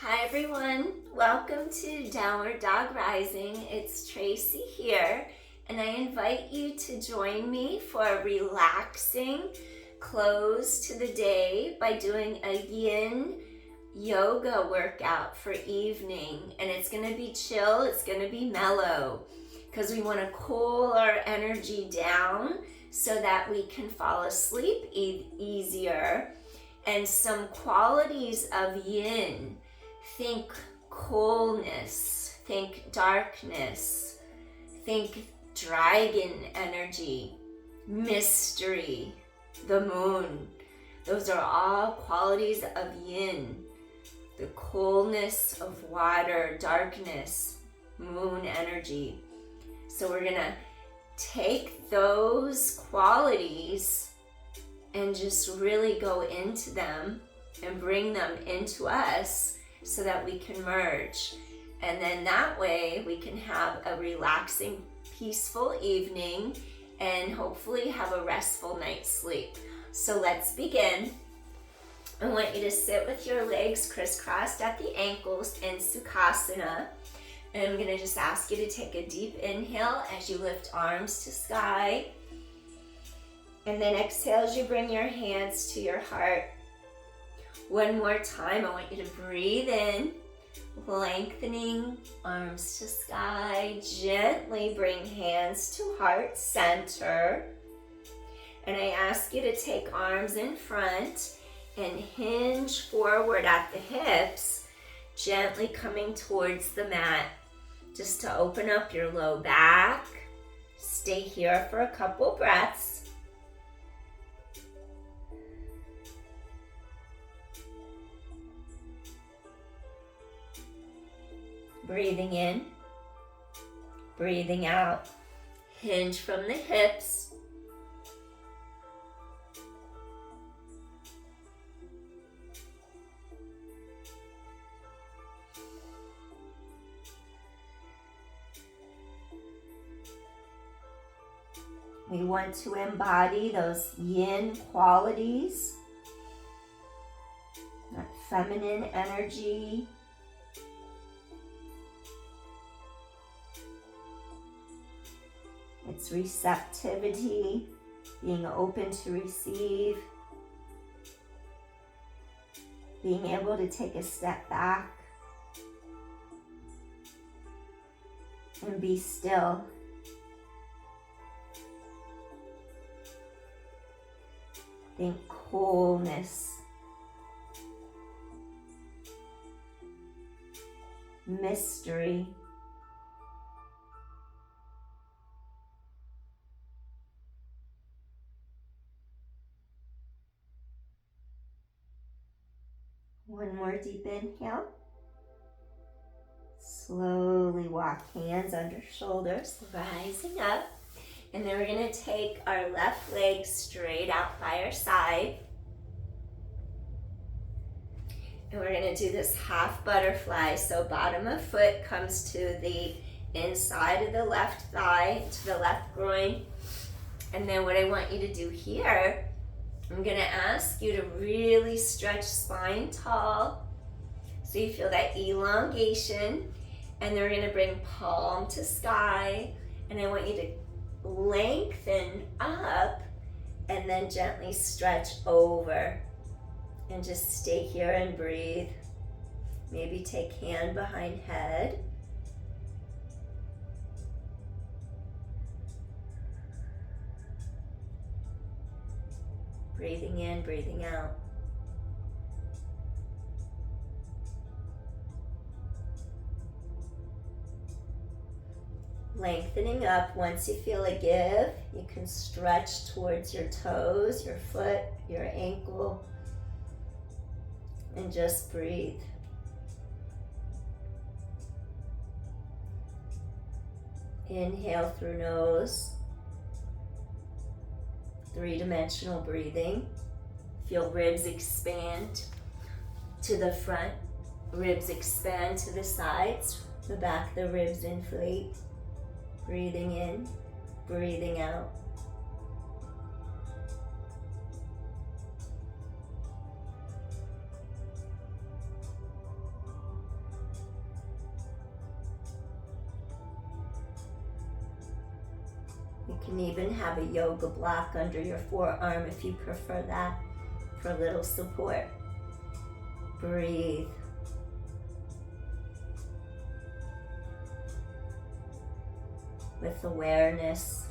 Hi everyone, welcome to Downward Dog Rising. It's Tracy here, and I invite you to join me for a relaxing close to the day by doing a Yin Yoga workout for evening. And it's going to be chill, it's going to be mellow, because we want to cool our energy down so that we can fall asleep easier. And some qualities of Yin. Think coolness, think darkness, think dragon energy, mystery, the moon. Those are all qualities of Yin. The coolness of water, darkness, moon energy. So we're gonna take those qualities and just really go into them and bring them into us so that we can merge. And then that way we can have a relaxing, peaceful evening and hopefully have a restful night's sleep. So let's begin. I want you to sit with your legs crisscrossed at the ankles in Sukhasana. And I'm going to just ask you to take a deep inhale as you lift arms to sky. And then exhale as you bring your hands to your heart. One more time, I want you to breathe in, lengthening arms to sky. Gently bring hands to heart center. And I ask you to take arms in front and hinge forward at the hips, gently coming towards the mat, just to open up your low back. Stay here for a couple breaths. Breathing in, breathing out. Hinge from the hips. We want to embody those yin qualities, that feminine energy. It's receptivity, being open to receive, being able to take a step back and be still. Think coolness, mystery. One more deep inhale. Slowly walk hands under shoulders, rising up. And then we're going to take our left leg straight out by our side. And we're going to do this half butterfly. So bottom of foot comes to the inside of the left thigh, to the left groin. And then what I want you to do here, I'm going to ask you to really stretch spine tall so you feel that elongation. And then we're going to bring palm to sky. And I want you to lengthen up and then gently stretch over. And just stay here and breathe. Maybe take hand behind head. Breathing in, breathing out. Lengthening up. Once you feel a give, you can stretch towards your toes, your foot, your ankle, and just breathe. Inhale through nose. Three-dimensional breathing. Feel ribs expand to the front, ribs expand to the sides, the back of the ribs inflate. Breathing in, breathing out. You can even have a yoga block under your forearm if you prefer that, for a little support. Breathe. With awareness.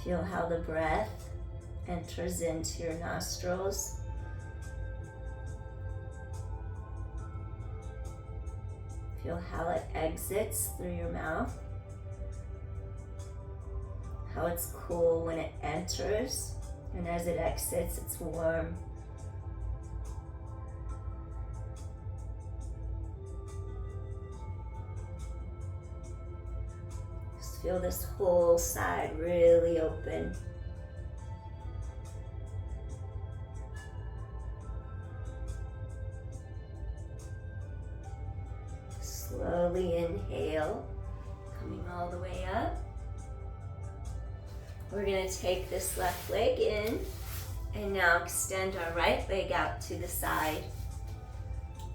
Feel how the breath enters into your nostrils. Feel how it exits through your mouth. How it's cool when it enters, and as it exits, it's warm. Just feel this whole side really open. Slowly inhale, coming all the way up. We're going to take this left leg in and now extend our right leg out to the side.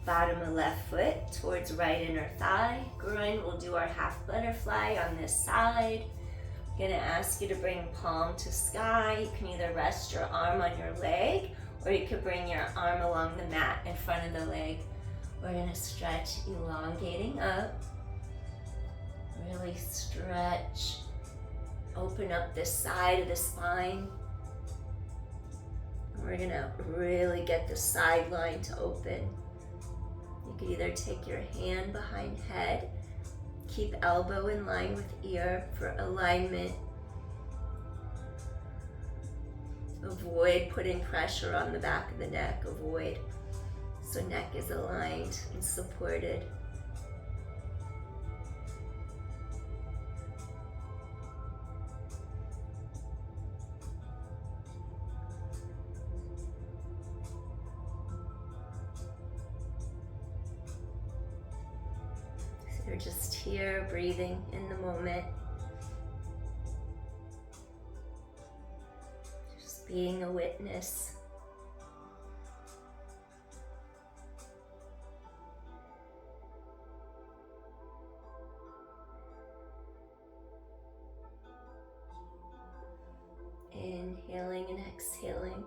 Bottom of left foot towards right inner thigh. Groin, we'll do our half butterfly on this side. I'm going to ask you to bring palm to sky. You can either rest your arm on your leg or you could bring your arm along the mat in front of the leg. We're going to stretch, elongating up. Really stretch. Open up this side of the spine. And we're going to really get the side line to open. You could either take your hand behind head, keep elbow in line with ear for alignment. Avoid putting pressure on the back of the neck, avoid. So neck is aligned and supported. So you're just here, breathing in the moment. Just being a witness. Inhaling and exhaling.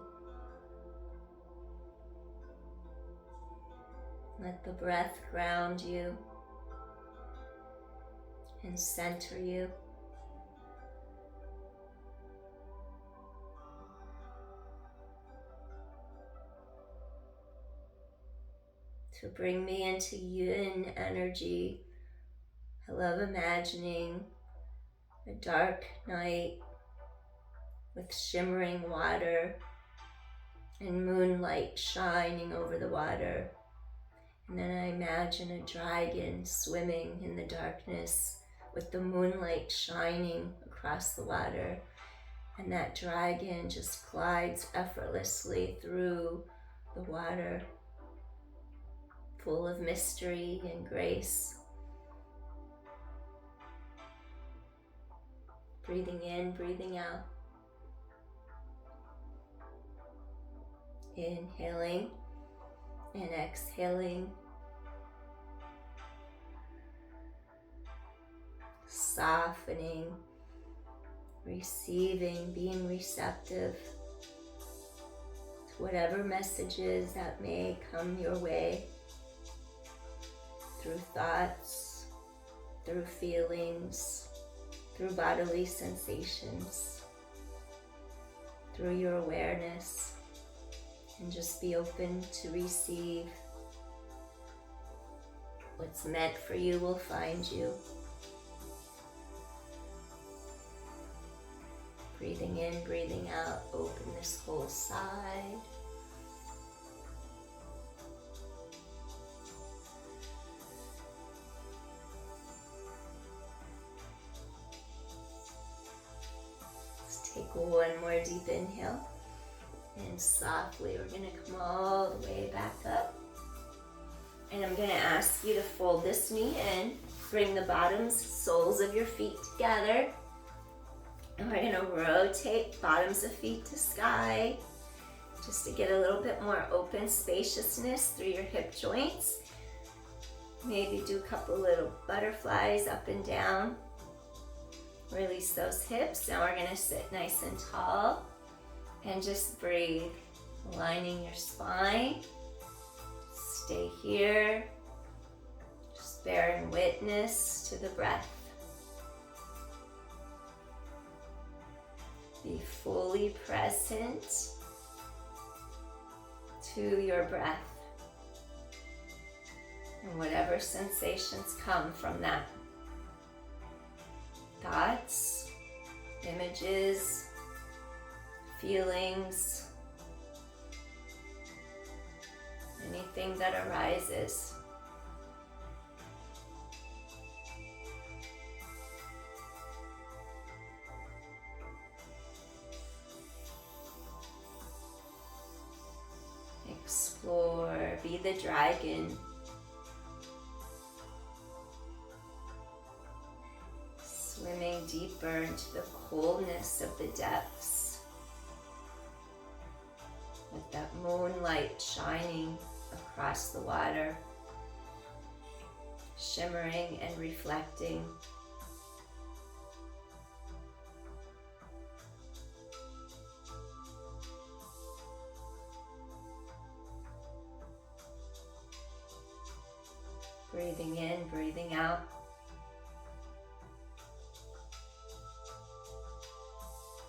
Let the breath ground you and center you. To bring me into yin energy, I love imagining a dark night with shimmering water and moonlight shining over the water. And then I imagine a dragon swimming in the darkness with the moonlight shining across the water. And that dragon just glides effortlessly through the water, full of mystery and grace. Breathing in, breathing out. Inhaling and exhaling. Softening, receiving, being receptive to whatever messages that may come your way through thoughts, through feelings, through bodily sensations, through your awareness. And just be open to receive. What's meant for you will find you. Breathing in, breathing out, open this whole side. Let's take one more deep inhale. And softly, we're going to come all the way back up. And I'm going to ask you to fold this knee in, bring the bottoms, soles of your feet together. And we're going to rotate bottoms of feet to sky, just to get a little bit more open spaciousness through your hip joints. Maybe do a couple little butterflies up and down. Release those hips. Now we're going to sit nice and tall and just breathe, aligning your spine. Stay here, just bearing witness to the breath. Be fully present to your breath and whatever sensations come from that. Thoughts, images, feelings, anything that arises. Explore, be the dragon. Swimming deeper into the coolness of the depths, with that moonlight shining across the water, shimmering and reflecting. Breathing in, breathing out.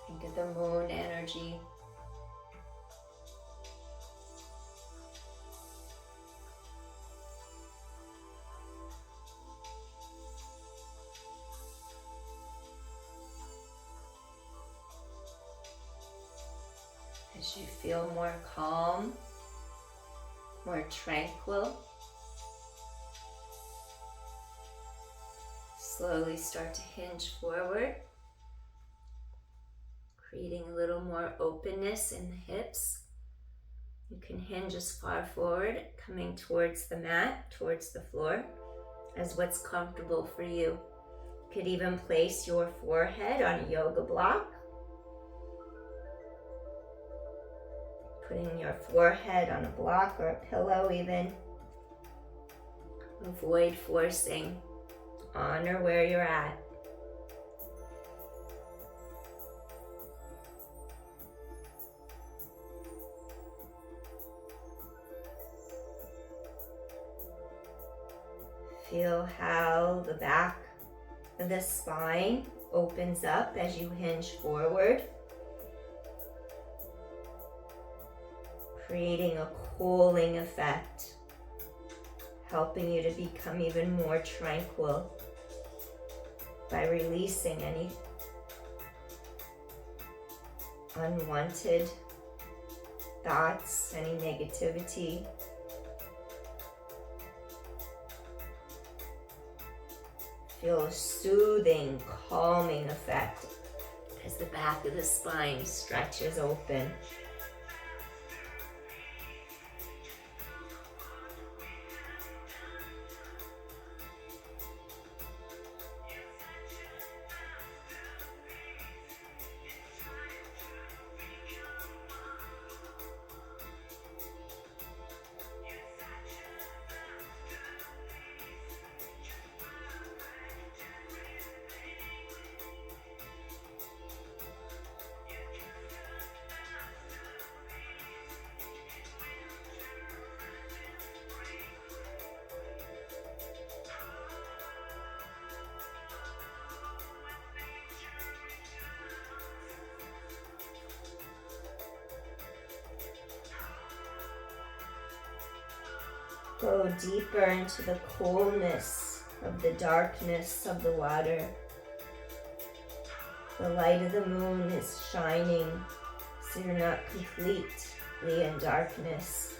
Think of the moon energy. As you feel more calm, more tranquil, slowly start to hinge forward, creating a little more openness in the hips. You can hinge as far forward, coming towards the mat, towards the floor, as what's comfortable for you. You could even place your forehead on a yoga block. Putting your forehead on a block or a pillow even. Avoid forcing. Honor where you're at. Feel how the back of the spine opens up as you hinge forward, creating a cooling effect, helping you to become even more tranquil by releasing any unwanted thoughts, any negativity. Feel a soothing, calming effect as the back of the spine stretches open. Go deeper into the coolness of the darkness of the water. The light of the moon is shining, so you're not completely in darkness.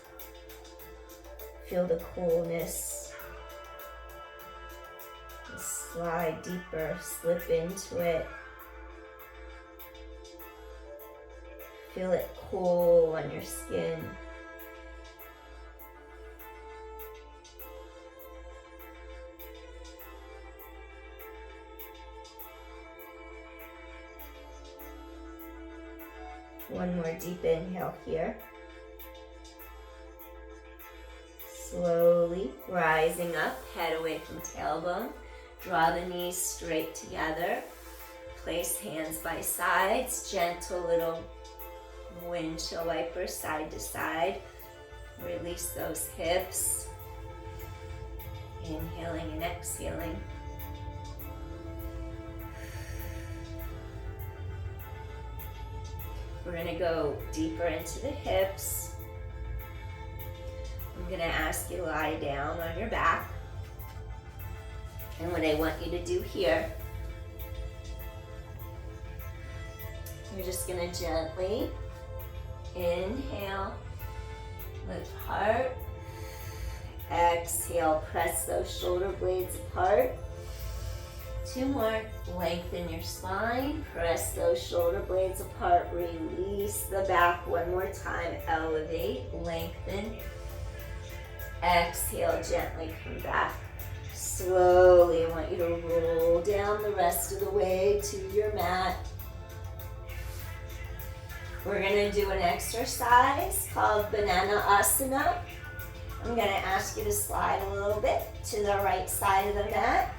Feel the coolness. Slide deeper, slip into it. Feel it cool on your skin. One more deep inhale here. Slowly rising up, head away from tailbone. Draw the knees straight together. Place hands by sides, gentle little windshield wiper side to side. Release those hips. Inhaling and exhaling. We're going to go deeper into the hips. I'm going to ask you to lie down on your back. And what I want you to do here, you're just going to gently inhale, lift heart. Exhale, press those shoulder blades apart. 2 more. Lengthen your spine. Press those shoulder blades apart. Release the back 1 more time. Elevate, lengthen. Exhale, gently come back. Slowly, I want you to roll down the rest of the way to your mat. We're going to do an exercise called Banana Asana. I'm going to ask you to slide a little bit to the right side of the mat.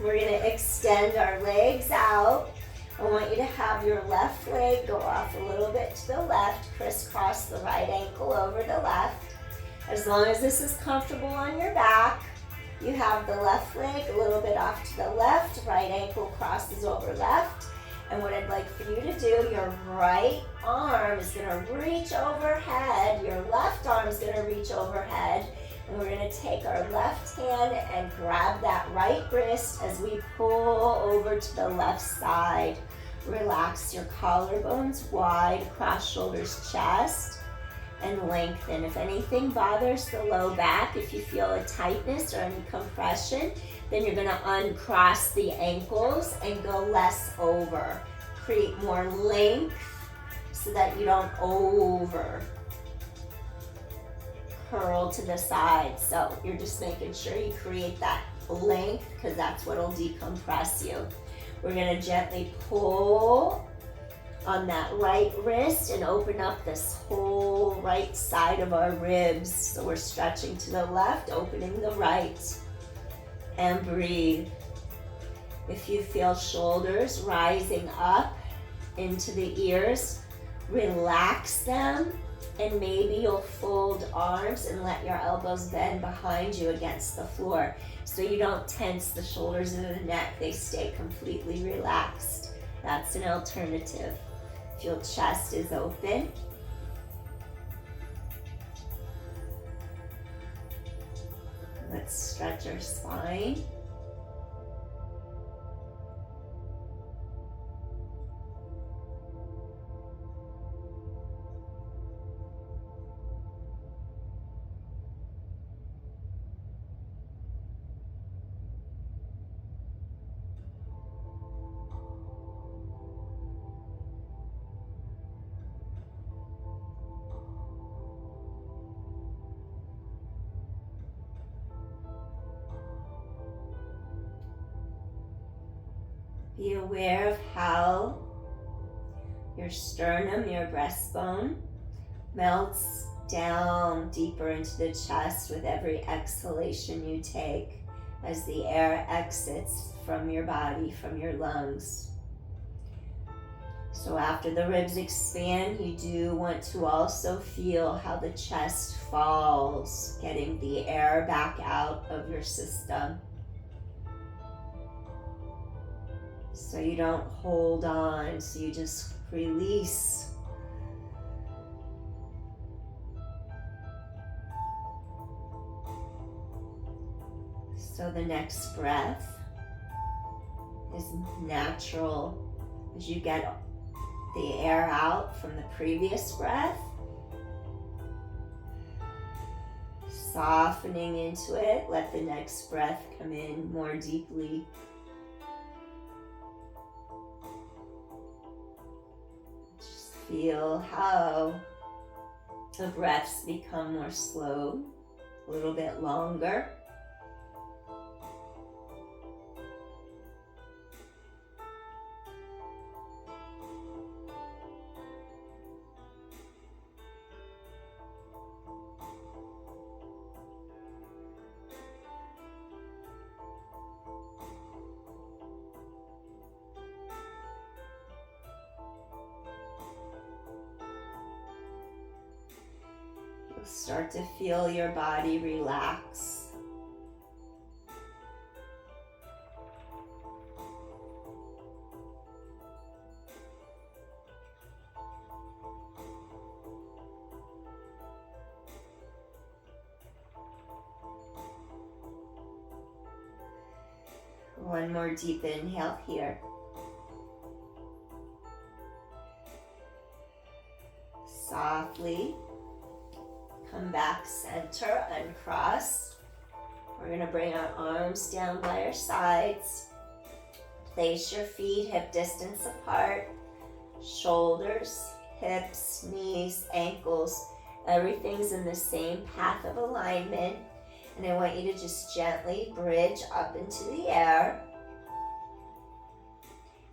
We're going to extend our legs out. I want you to have your left leg go off a little bit to the left, crisscross the right ankle over the left. As long as this is comfortable on your back, you have the left leg a little bit off to the left, right ankle crosses over left. And what I'd like for you to do, your right arm is going to reach overhead, your left arm is going to reach overhead, and we're going to take our left hand and grab that right wrist as we pull over to the left side. Relax your collarbones wide, cross shoulders, chest, and lengthen. If anything bothers the low back, if you feel a tightness or any compression, then you're going to uncross the ankles and go less over. Create more length so that you don't over curl to the side. So you're just making sure you create that length because that's what will decompress you. We're going to gently pull on that right wrist and open up this whole right side of our ribs. So we're stretching to the left, opening the right. And breathe. If you feel shoulders rising up into the ears, relax them, and maybe you'll fold arms and let your elbows bend behind you against the floor so you don't tense the shoulders and the neck. They stay completely relaxed. That's an alternative. If your chest is open, let's stretch our spine. Be aware of how your sternum, your breastbone, melts down deeper into the chest with every exhalation you take as the air exits from your body, from your lungs. So after the ribs expand, you do want to also feel how the chest falls, getting the air back out of your system. So you don't hold on, so you just release. So the next breath is natural as you get the air out from the previous breath. Softening into it, let the next breath come in more deeply. Feel how the breaths become more slow, a little bit longer. Start to feel your body relax. One more deep inhale here. Softly come back center, uncross. We're going to bring our arms down by our sides. Place your feet hip distance apart. Shoulders, hips, knees, ankles, everything's in the same path of alignment. And I want you to just gently bridge up into the air.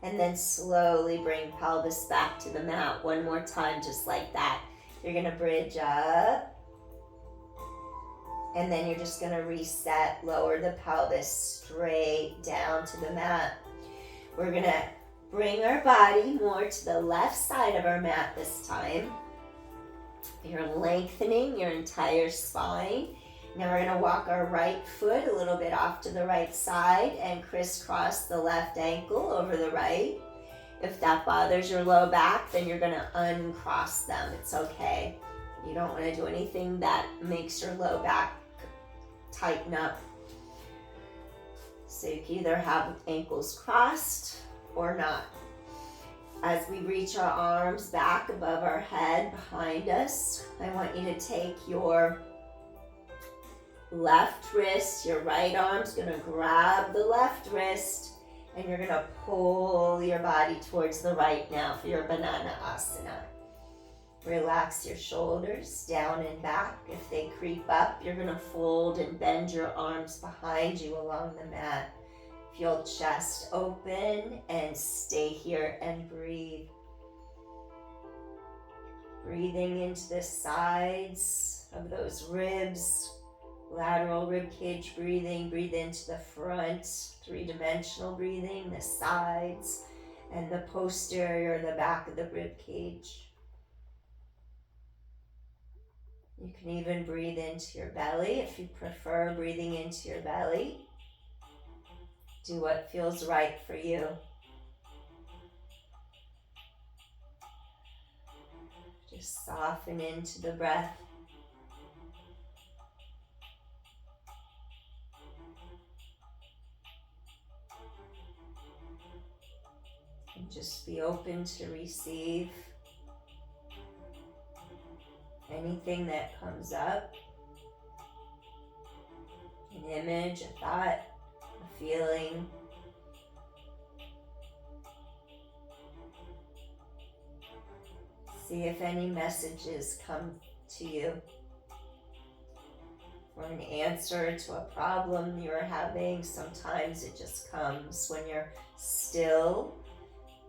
And then slowly bring pelvis back to the mat. One more time, just like that. You're going to bridge up. And then you're just going to reset, lower the pelvis straight down to the mat. We're going to bring our body more to the left side of our mat this time. You're lengthening your entire spine. Now we're going to walk our right foot a little bit off to the right side and crisscross the left ankle over the right. If that bothers your low back, then you're going to uncross them. It's okay. You don't want to do anything that makes your low back tighten up. So you can either have ankles crossed or not. As we reach our arms back above our head, behind us, I want you to take your left wrist, your right arm's going to grab the left wrist, and you're going to pull your body towards the right now for your banana asana. Relax your shoulders down and back. If they creep up, you're going to fold and bend your arms behind you along the mat. Feel chest open and stay here and breathe. Breathing into the sides of those ribs. Lateral rib cage breathing, breathe into the front, three-dimensional breathing, the sides, and the posterior, the back of the rib cage. You can even breathe into your belly if you prefer breathing into your belly. Do what feels right for you. Just soften into the breath. And just be open to receive anything that comes up. An image, a thought, a feeling. See if any messages come to you. Or an answer to a problem you're having. Sometimes it just comes when you're still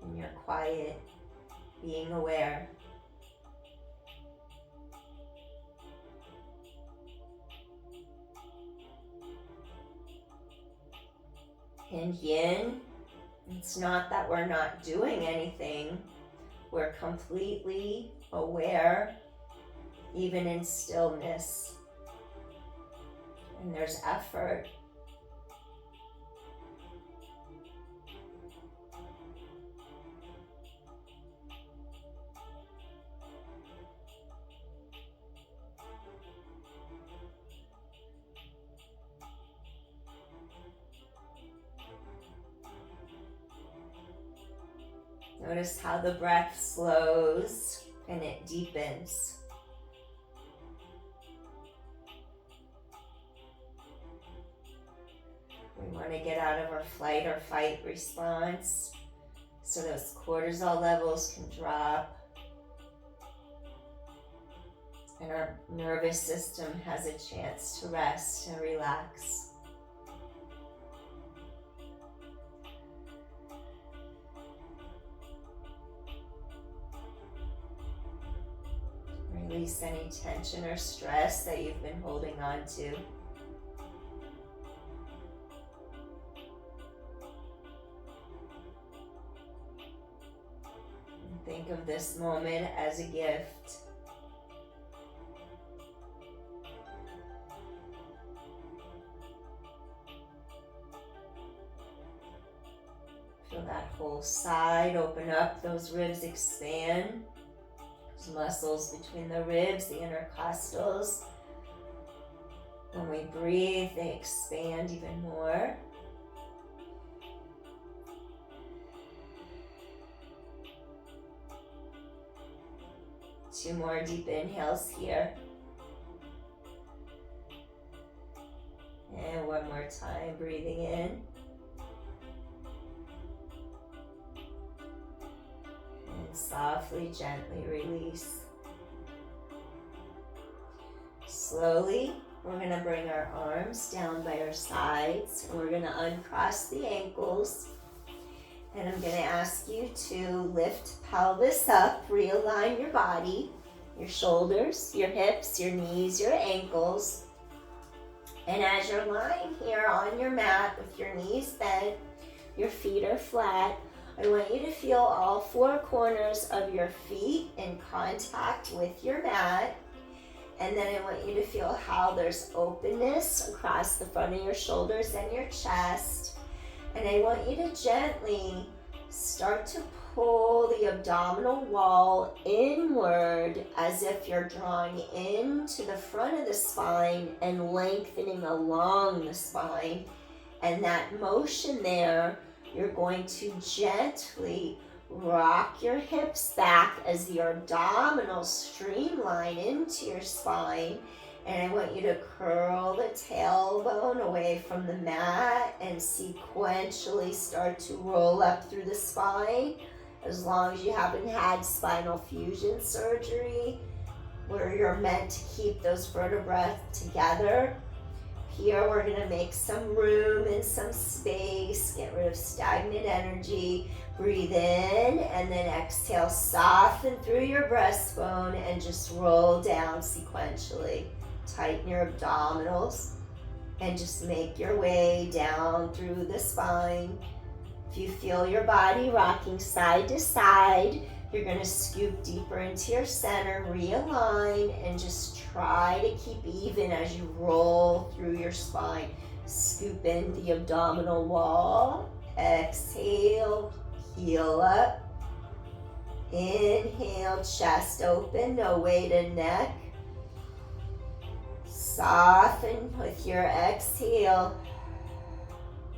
and you're quiet, being aware. In Yin, it's not that we're not doing anything. We're completely aware, even in stillness. And there's effort. Notice how the breath slows and it deepens. We want to get out of our flight or fight response so those cortisol levels can drop and our nervous system has a chance to rest and relax. Release any tension or stress that you've been holding on to. And think of this moment as a gift. that whole side. Open up, those ribs expand. Those muscles between the ribs, the intercostals. When we breathe, they expand even more. Two more deep inhales here. And one more time, breathing in. And softly, gently release. Slowly, we're going to bring our arms down by our sides. And we're going to uncross the ankles. And I'm going to ask you to lift pelvis up, realign your body, your shoulders, your hips, your knees, your ankles. And as you're lying here on your mat with your knees bent, your feet are flat, I want you to feel all four corners of your feet in contact with your mat. And then I want you to feel how there's openness across the front of your shoulders and your chest. And I want you to gently start to pull the abdominal wall inward as if you're drawing into the front of the spine and lengthening along the spine. And that motion there, you're going to gently rock your hips back as your abdominals streamline into your spine. And I want you to curl the tailbone away from the mat and sequentially start to roll up through the spine. As long as you haven't had spinal fusion surgery, where you're meant to keep those vertebrae together. Here we're going to make some room and some space, get rid of stagnant energy. Breathe in and then exhale, soften through your breastbone and just roll down sequentially. Tighten your abdominals and just make your way down through the spine. If you feel your body rocking side to side, you're going to scoop deeper into your center, realign, and just try to keep even as you roll through your spine. Scoop in the abdominal wall. Exhale, heel up. Inhale, chest open, no weight in neck. Soften with your exhale.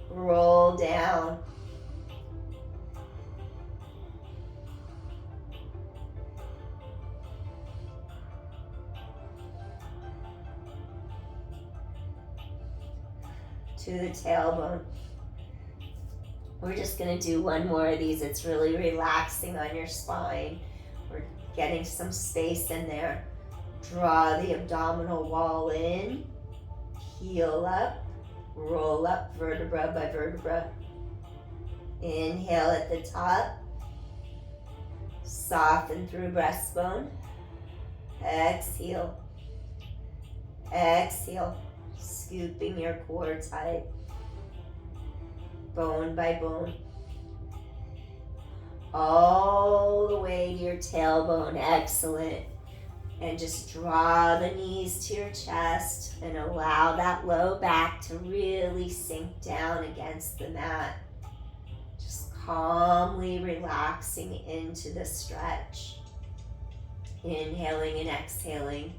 Roll down. To the tailbone. We're just going to do one more of these. It's really relaxing on your spine. We're getting some space in there. Draw the abdominal wall in, heel up, roll up vertebra by vertebra. Inhale at the top, soften through breastbone. Exhale, exhale, scooping your core tight, bone by bone. All the way to your tailbone, excellent. And just draw the knees to your chest and allow that low back to really sink down against the mat. Just calmly relaxing into the stretch. Inhaling and exhaling.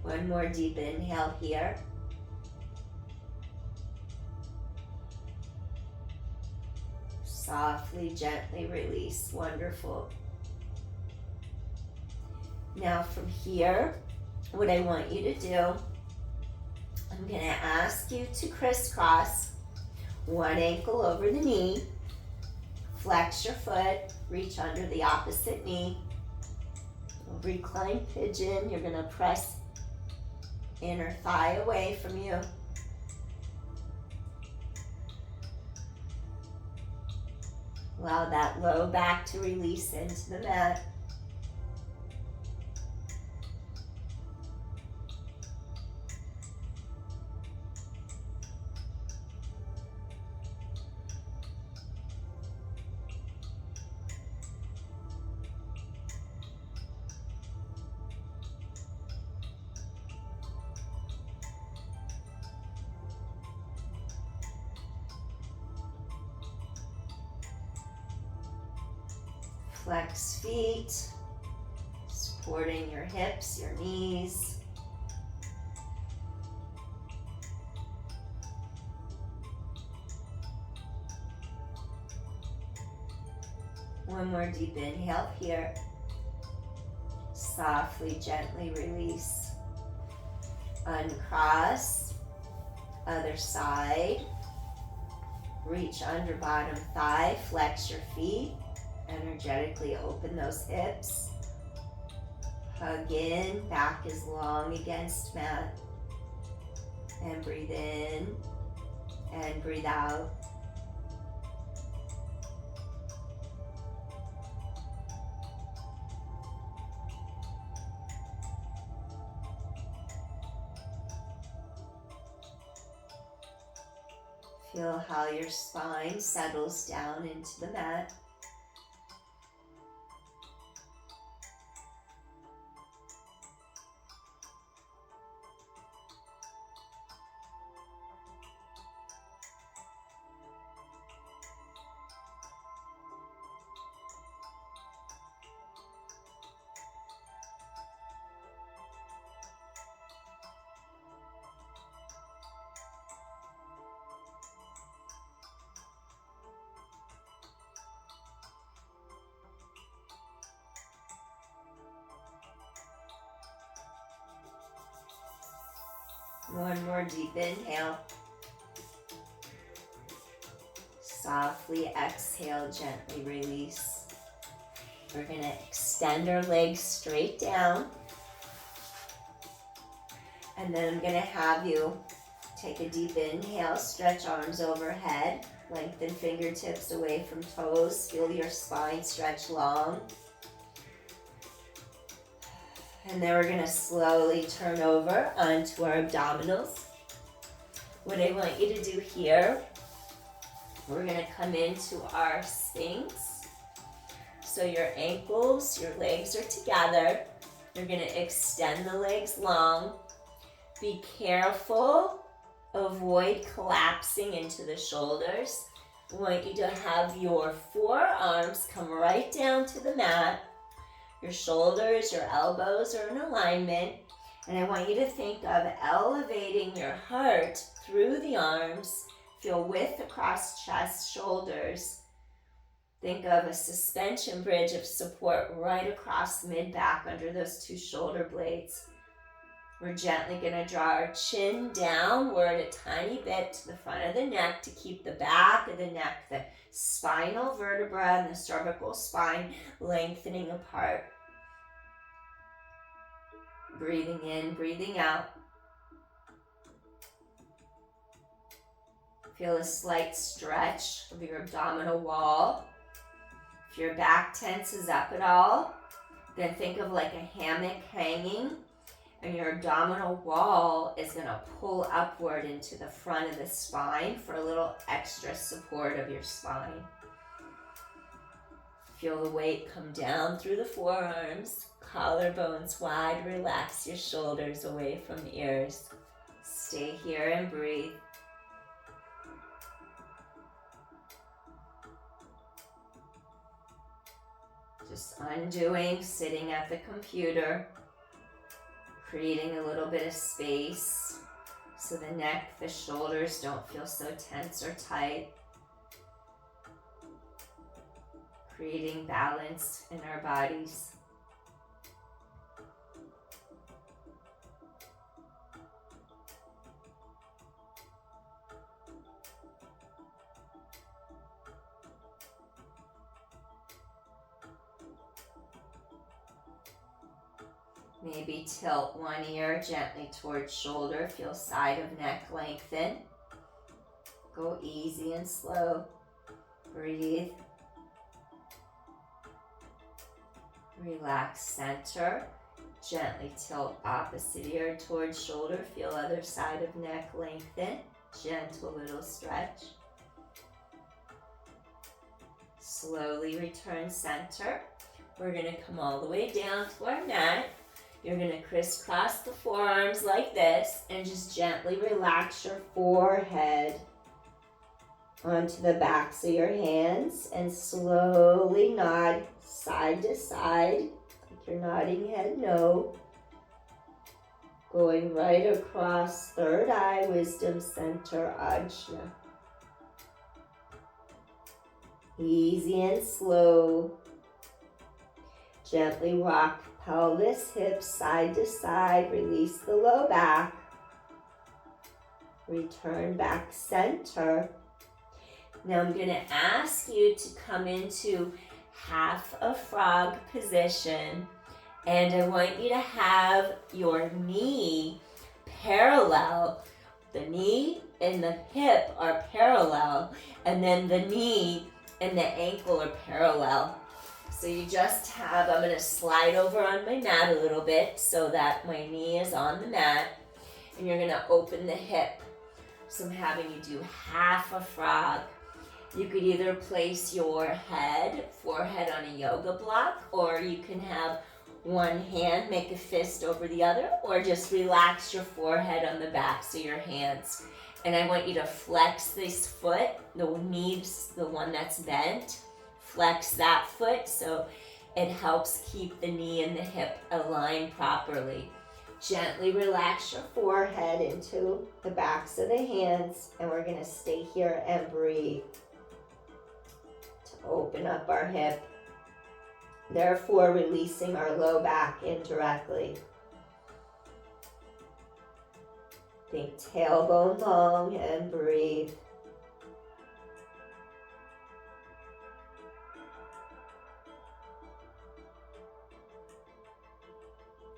One more deep inhale here. Softly, gently release. Wonderful. Now from here, what I want you to do, I'm going to ask you to crisscross one ankle over the knee. Flex your foot, reach under the opposite knee. Recline pigeon. You're going to press inner thigh away from you. Allow that low back to release into the mat. Flex feet, supporting your hips, your knees. One more deep inhale here. Softly, gently release. Uncross. Other side. Reach under bottom thigh. Flex your feet. Energetically open those hips. Hug in. Back is long against mat. And breathe in. And breathe out. Feel how your spine settles down into the mat. One more deep inhale. Softly exhale, gently release. We're going to extend our legs straight down. And then I'm going to have you take a deep inhale, stretch arms overhead, lengthen fingertips away from toes, feel your spine stretch long. And then we're going to slowly turn over onto our abdominals. What I want you to do here, we're going to come into our Sphinx. So your ankles, your legs are together. You're going to extend the legs long. Be careful. Avoid collapsing into the shoulders. I want you to have your forearms come right down to the mat. Your shoulders, your elbows are in alignment. And I want you to think of elevating your heart through the arms. Feel width across chest, shoulders. Think of a suspension bridge of support right across mid-back under those two shoulder blades. We're gently going to draw our chin downward a tiny bit to the front of the neck to keep the back of the neck, the spinal vertebra and the cervical spine lengthening apart. Breathing in, breathing out. Feel a slight stretch of your abdominal wall. If your back tenses up at all, then think of like a hammock hanging, and your abdominal wall is going to pull upward into the front of the spine for a little extra support of your spine. Feel the weight come down through the forearms, collarbones wide, relax your shoulders away from the ears. Stay here and breathe. Just undoing, sitting at the computer, creating a little bit of space so the neck, the shoulders don't feel so tense or tight. Creating balance in our bodies. Maybe tilt one ear gently towards shoulder. Feel side of neck lengthen. Go easy and slow. Breathe. Relax center. Gently tilt opposite ear towards shoulder. Feel other side of neck lengthen. Gentle little stretch. Slowly return center. We're going to come all the way down to our mat. You're going to crisscross the forearms like this and just gently relax your forehead. onto the backs of your hands and slowly nod side to side, like you're nodding head no. Going right across third eye, wisdom center, ajna. Easy and slow. Gently rock pelvis, hips side to side. Release the low back. Return back center. Now I'm going to ask you to come into half a frog position. And I want you to have your knee parallel. The knee and the hip are parallel. And then the knee and the ankle are parallel. So you just have, I'm going to slide over on my mat a little bit so that my knee is on the mat. And you're going to open the hip. So I'm having you do half a frog. You could either place your forehead on a yoga block, or you can have one hand make a fist over the other, or just relax your forehead on the backs of your hands. And I want you to flex this foot, the knees, the one that's bent. Flex that foot so it helps keep the knee and the hip aligned properly. Gently relax your forehead into the backs of the hands, and we're going to stay here and breathe to open up our hip, therefore releasing our low back indirectly. Think tailbone long and breathe.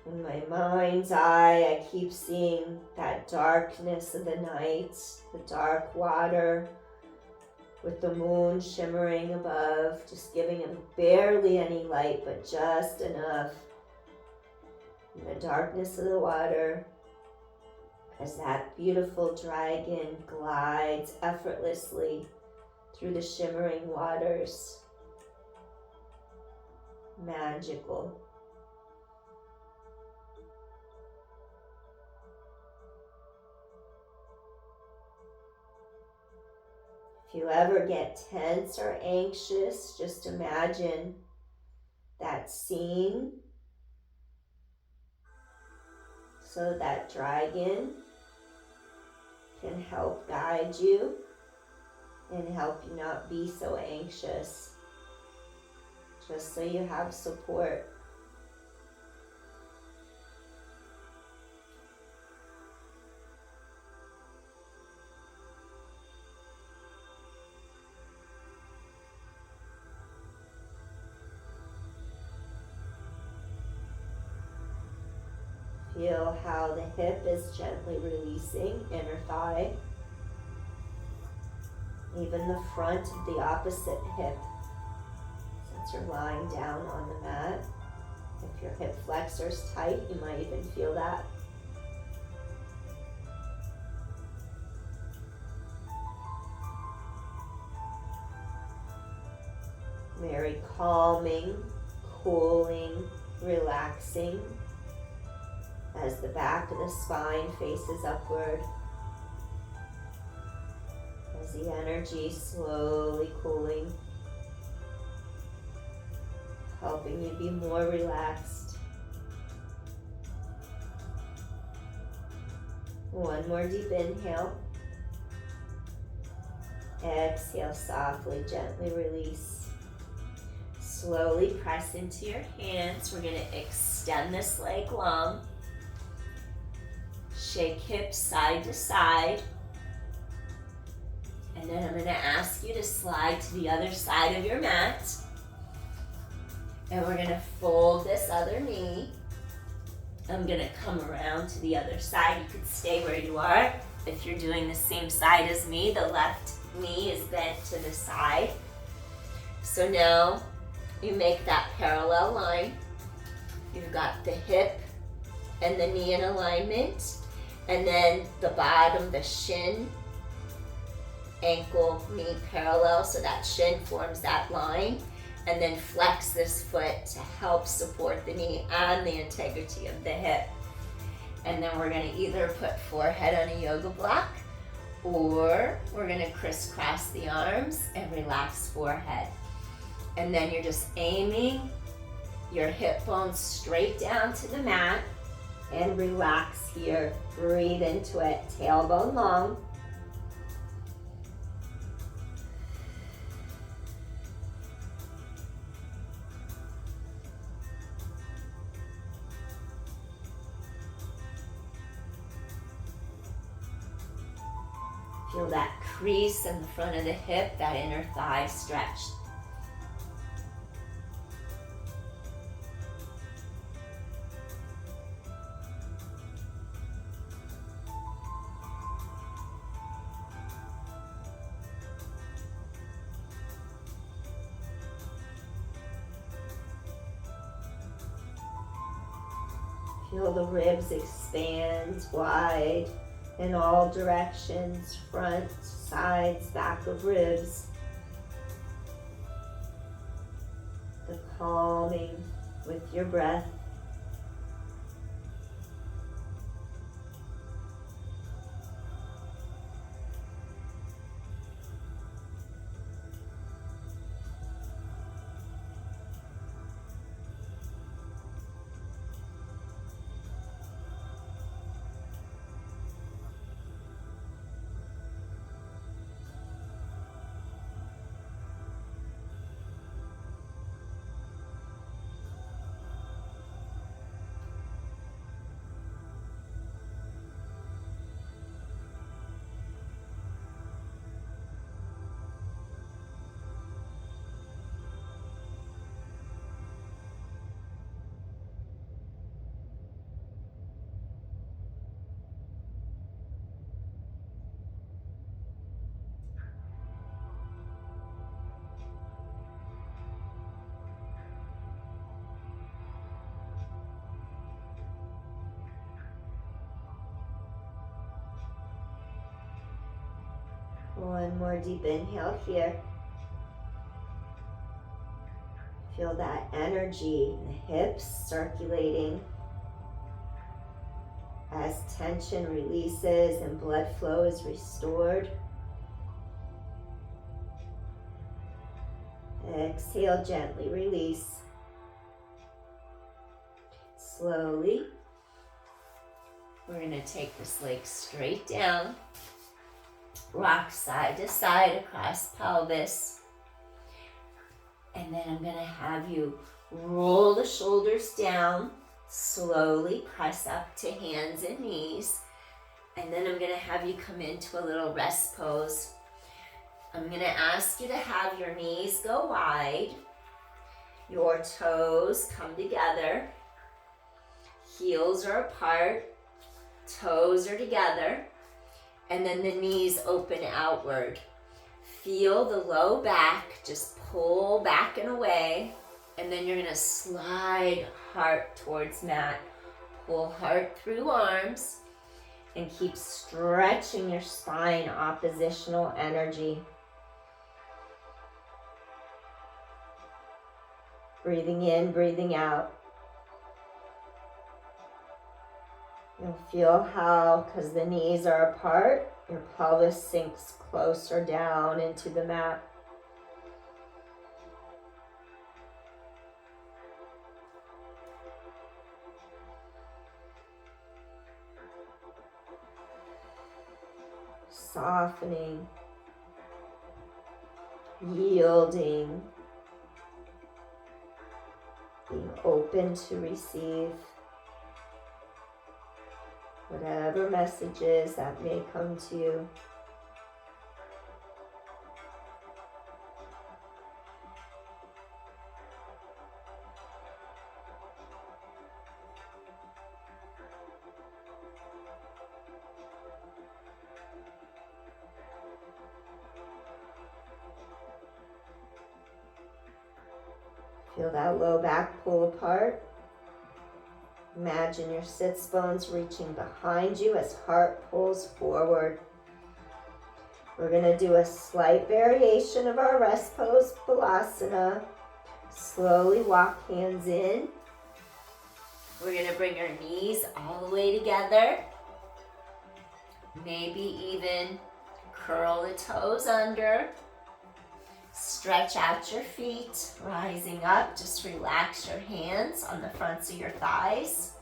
In my mind's eye, I keep seeing that darkness of the night, the dark water with the moon shimmering above, just giving it barely any light, but just enough. In the darkness of the water, as that beautiful dragon glides effortlessly through the shimmering waters. Magical. If you ever get tense or anxious, just imagine that scene. So that dragon can help guide you and help you not be so anxious, just so you have support. Feel how the hip is gently releasing, inner thigh. Even the front of the opposite hip, since you're lying down on the mat. If your hip flexor's tight, you might even feel that. Very calming, cooling, relaxing. As the back of the spine faces upward, as the energy slowly cooling, helping you be more relaxed. One more deep inhale. Exhale softly, gently release. Slowly press into your hands. We're going to extend this leg long. Shake hips side to side. And then I'm going to ask you to slide to the other side of your mat. And we're going to fold this other knee. I'm going to come around to the other side. You could stay where you are. If you're doing the same side as me, the left knee is bent to the side. So now you make that parallel line. You've got the hip and the knee in alignment. And then the bottom, the shin, ankle, knee parallel, so that shin forms that line. And then flex this foot to help support the knee and the integrity of the hip. And then we're going to either put forehead on a yoga block, Or we're gonna crisscross the arms and relax forehead. And then you're just aiming your hip bones straight down to the mat and relax here. Breathe into it, tailbone long. Feel that crease in the front of the hip, that inner thigh stretched. Feel the ribs expand wide in all directions, front, sides, back of ribs. The calming with your breath. One more deep inhale here. Feel that energy in the hips circulating as tension releases and blood flow is restored. Exhale, gently release. Slowly, we're going to take this leg straight down. Rock side to side across pelvis. And then I'm going to have you roll the shoulders down, slowly press up to hands and knees. And then I'm going to have you come into a little rest pose. I'm going to ask you to have your knees go wide, your toes come together, heels are apart, toes are together. And then the knees open outward. Feel the low back, just pull back and away. And then you're gonna slide heart towards mat. Pull heart through arms and keep stretching your spine, oppositional energy. Breathing in, breathing out. You'll feel how, because the knees are apart, your pelvis sinks closer down into the mat. Softening, yielding, being open to receive whatever messages that may come to you. Feel that low back pull apart. Imagine your sits bones reaching behind you as heart pulls forward. We're going to do a slight variation of our rest pose, Balasana. Slowly walk hands in. We're going to bring our knees all the way together. Maybe even curl the toes under. Stretch out your feet, rising up. Just relax your hands on the fronts of your thighs.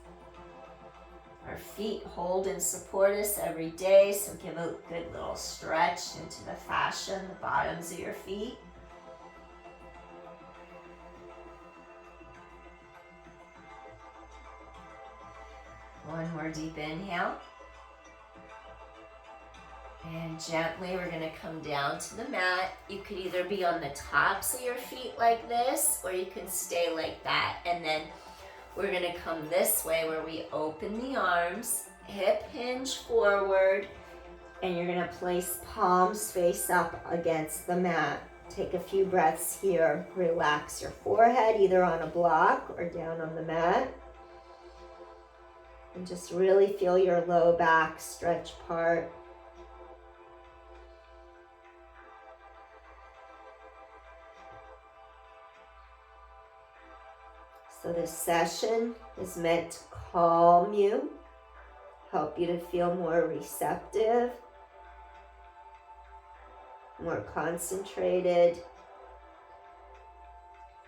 Our feet hold and support us every day, so give a good little stretch into the fascia in the bottoms of your feet. One more deep inhale. And gently we're going to come down to the mat. You could either be on the tops of your feet like this, or you can stay like that. And then we're going to come this way where we open the arms, hip hinge forward, and you're going to place palms face up against the mat. Take a few breaths here. Relax your forehead either on a block or down on the mat. And just really feel your low back stretch apart. So this session is meant to calm you, help you to feel more receptive, more concentrated,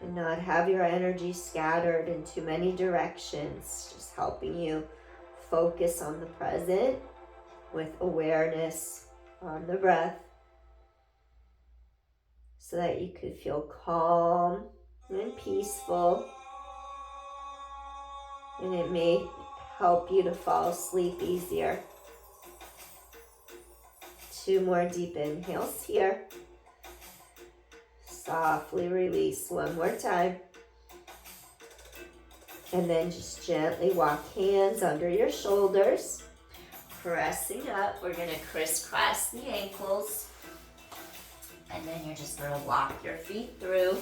and not have your energy scattered in too many directions, just helping you focus on the present with awareness on the breath so that you could feel calm and peaceful. And it may help you to fall asleep easier. 2 more deep inhales here. Softly release one more time. And then just gently walk hands under your shoulders. Pressing up, we're going to crisscross the ankles. And then you're just going to walk your feet through.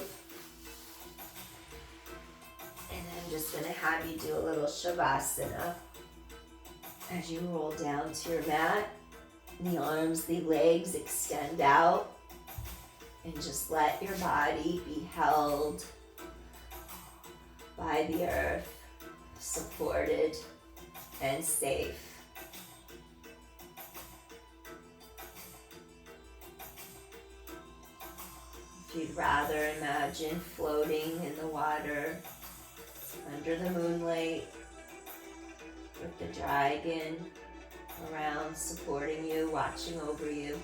And I'm just going to have you do a little shavasana as you roll down to your mat. The arms, the legs extend out. And just let your body be held by the earth, supported and safe. If you'd rather, imagine floating in the water under the moonlight with the dragon around, supporting you, watching over you.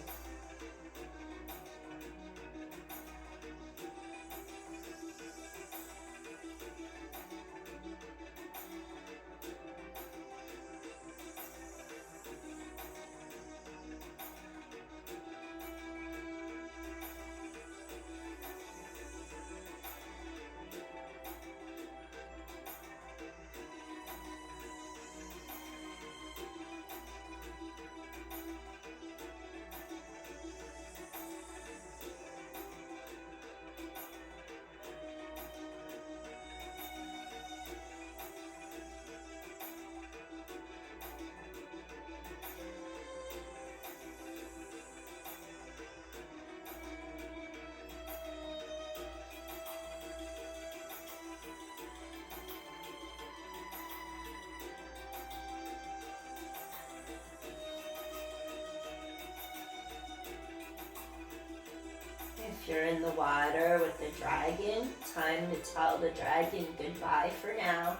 If you're in the water with the dragon, time to tell the dragon goodbye for now.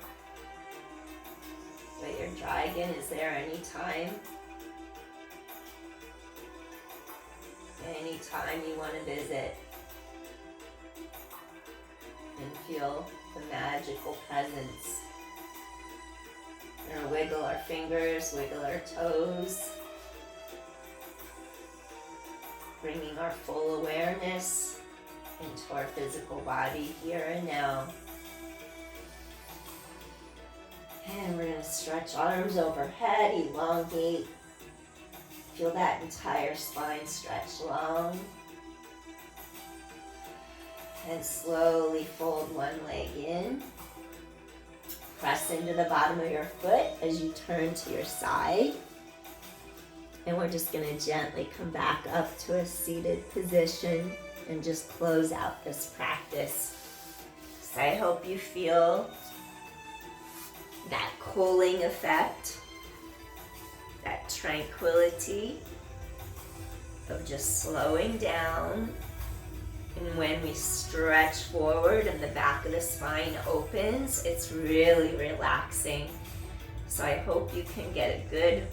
But your dragon is there anytime. Anytime you want to visit and feel the magical presence. We're going to wiggle our fingers, wiggle our toes. Bringing our full awareness into our physical body here and now. And we're going to stretch arms overhead, elongate. Feel that entire spine stretch long. And slowly fold one leg in. Press into the bottom of your foot as you turn to your side. And we're just going to gently come back up to a seated position and just close out this practice. So I hope you feel that cooling effect, that tranquility, of just slowing down. And when we stretch forward and the back of the spine opens, it's really relaxing. So I hope you can get a good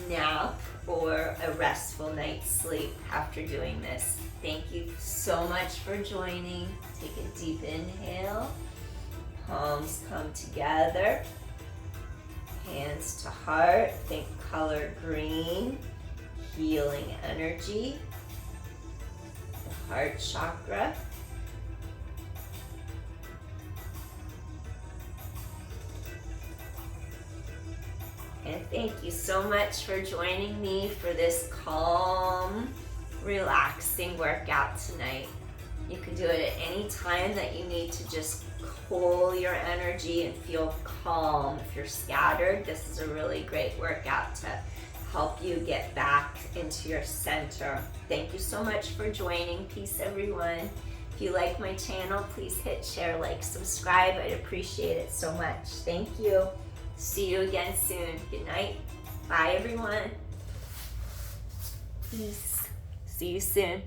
nap or a restful night's sleep after doing this. Thank you so much for joining. Take a deep inhale. Palms come together. Hands to heart. Think color green. Healing energy. The heart chakra. And thank you so much for joining me for this calm, relaxing workout tonight. You can do it at any time that you need to just cool your energy and feel calm. If you're scattered, this is a really great workout to help you get back into your center. Thank you so much for joining. Peace, everyone. If you like my channel, please hit share, like, subscribe. I'd appreciate it so much. Thank you. See you again soon. Good night. Bye, everyone. Peace. See you soon.